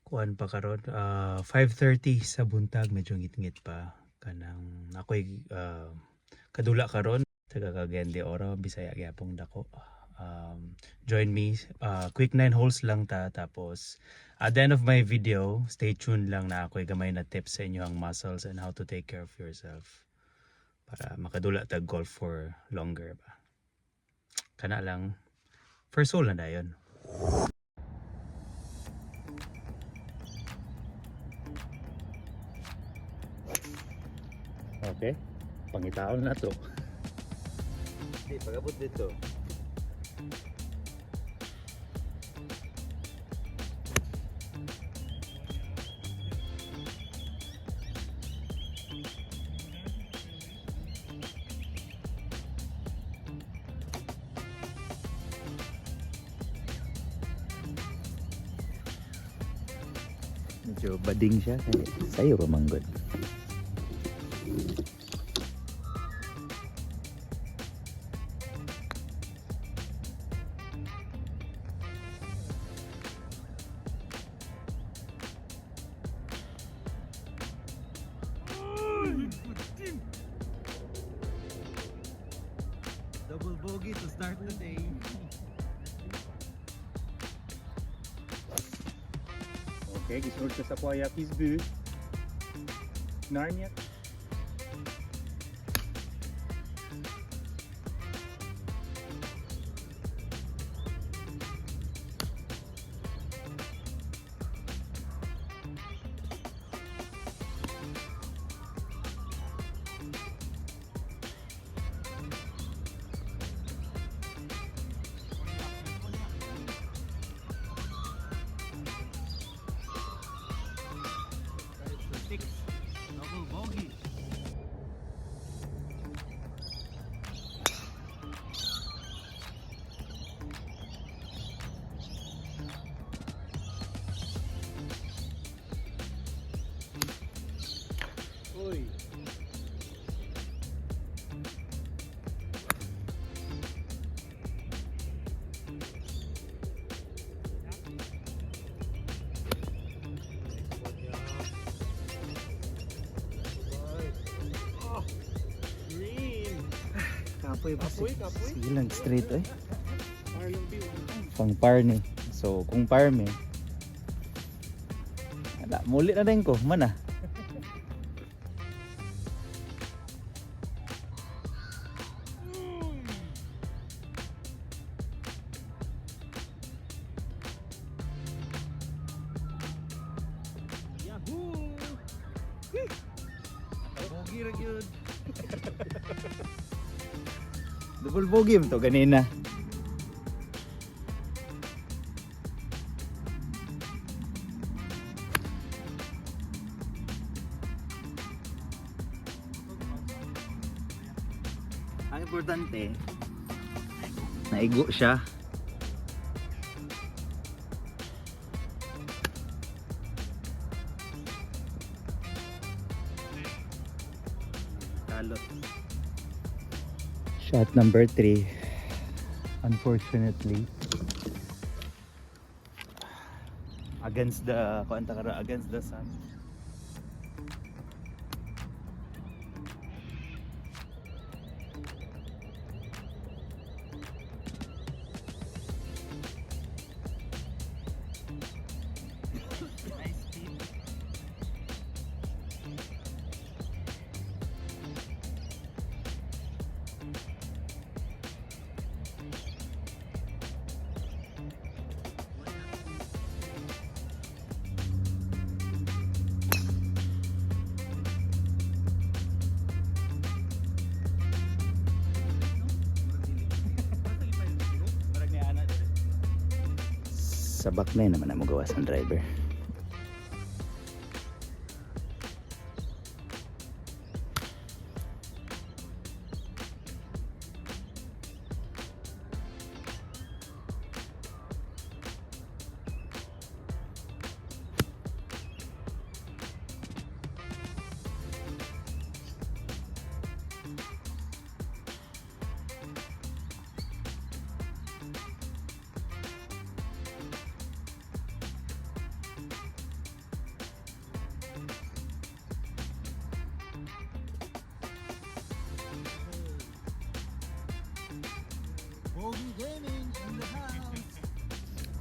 kuan pa karon 5:30 sa buntag, medyo ngit-ngit pa kanang ako'y kadula karon taga Cagayan de Oro, Bisaya gyapon dako. Join me, quick 9 holes lang ta, tapos at the end of my video stay tuned lang na ako'y gamay na tips sa inyo ang muscles and how to take care of yourself para makadula tag golf for longer ba. Kana lang, first hole na dayon. Okay, pangitaon na to. Di, pagabot dito. Medyo bading siya, sayo pa manggod. Double bogey to start the day. Okay, gisunod ka sa Guayaquil View. Narnia. Double bogey. Uy. Kapoy ba? Kapoy? Sige lang, straight eh. Pang par ni. So, kung par me, wala, muli na rin ko. Mana? Yahoo! Bogey ra gyud. Double bogey mo to ganina. Ang importante, naigo siya. Kalot. Shot number 3. Unfortunately, against the against the sun. Nice speed. Sa back na naman na magawas ang driver.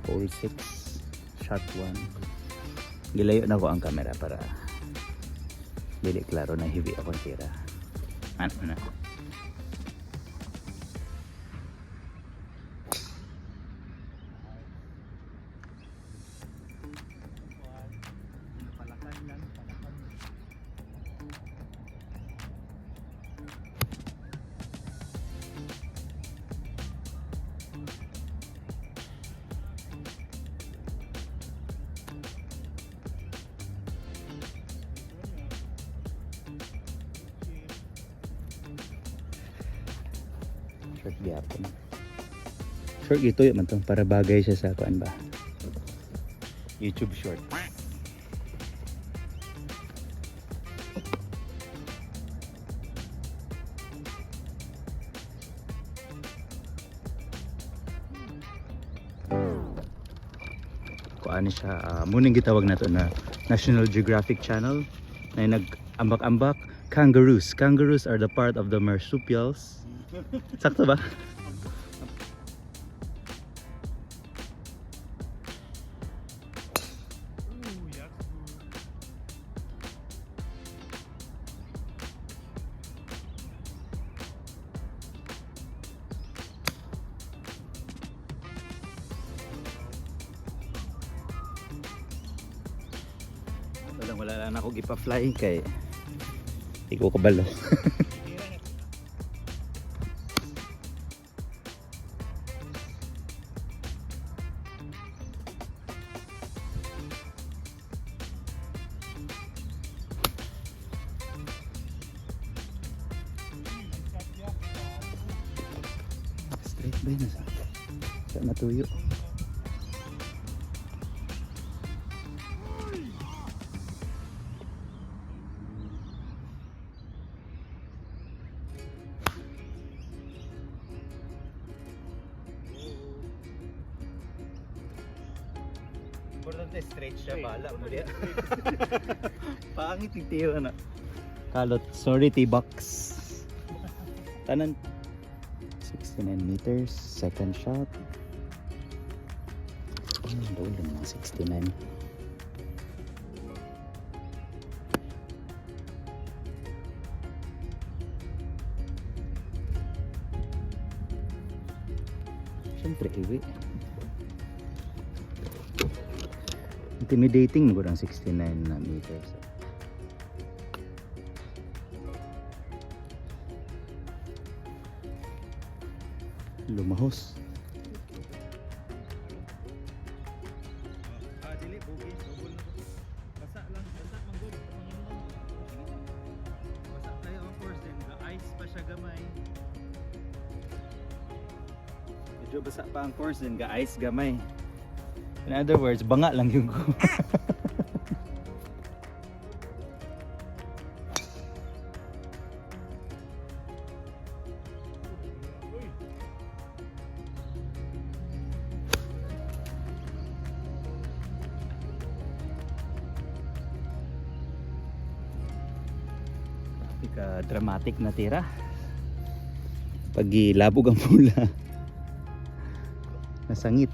Hole 6, shot 1. Gilayo na ko ang camera para dili klaro na heavy akong tira. Ano na? Short gyapon. Short gito yun man to para bagay siya sa kuan ba. YouTube short. Kuan siya muning gitawag nato na National Geographic Channel na nag-ambak-ambak kangaroos. Kangaroos are the part of the marsupials. Sakto ba? Wala lang ako gipa-fly kay di ko kabalo. Straight ba yun sa natuyo? Importante straight siya, bala mo diya. Pangit yung tiyo na. Kalot, sorry T-box. Tanan 69 meters, second shot. Doon lang mga 69. Siyempre, iwi. Intimidating mo ang 69 na meters. Lumahos. Dili bugi, double na ko. Basa lang, basa manggod. Basa kayo of course din, ice pa siya gamay. Medyo basa pa ang course din, ga-ice gamay. In other words, banga lang yung ko. Dramatic na tira. Pag ilabog ang pula. Nasangit.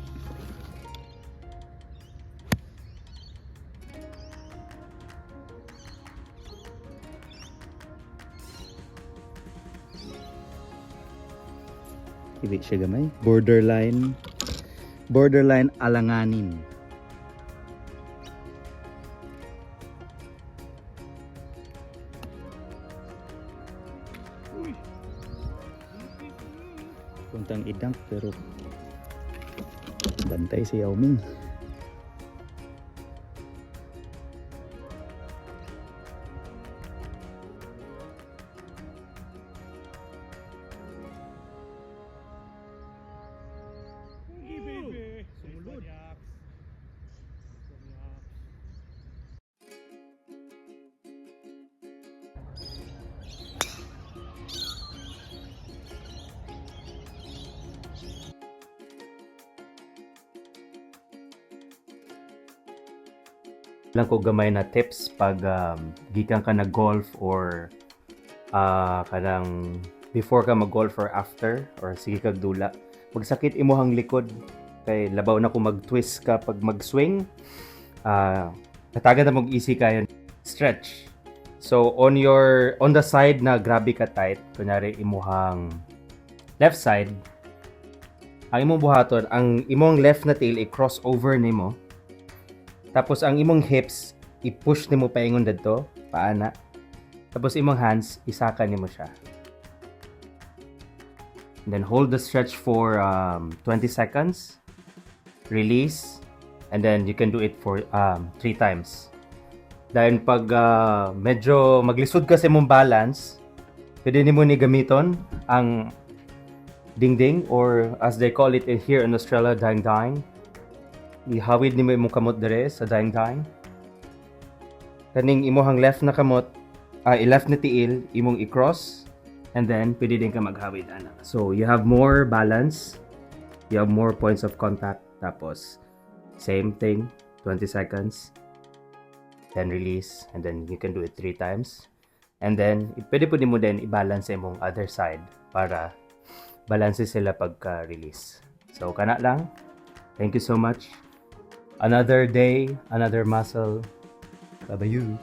Hindi siya gamay. Borderline alanganin. Puntang idang pero bantay si Yao Ming. Lang ko gamay na tips pag gikan ka na golf or kanang before ka mag-golf or after or sige kag dula magsakit imuhang likod kay labaw na kung mag-twist ka pag mag-swing. Katagan na mag-easy kayo. Stretch. So on the side na grabe ka tight, kunyari imuhang left side, ang imong buhaton, ang imong left na tail i-cross over nimo. Tapos ang imong hips i-push nimo paingon dadto, paana. Tapos imong hands isaka nimo siya. And then hold the stretch for 20 seconds. Release, and then you can do it for 3 times. Dahil pag medyo maglisod ka sa imong balance, pwede nimo ni gamiton ang dingding, or as they call it here in Australia, daing-daing. Ihawid nimo imong kamot dire sa daing-daing. Kaning imong left na kamot, left na tiil, imong i-cross, and then pwede din ka maghawid ana. So you have more balance, you have more points of contact. Tapos same thing, 20 seconds, then release, and then you can do it 3 times. And then pwede po mo din i-balance sa imong other side para balance sila pagka-release. So kana lang. Thank you so much. Another day, another muscle. Bye-bye you.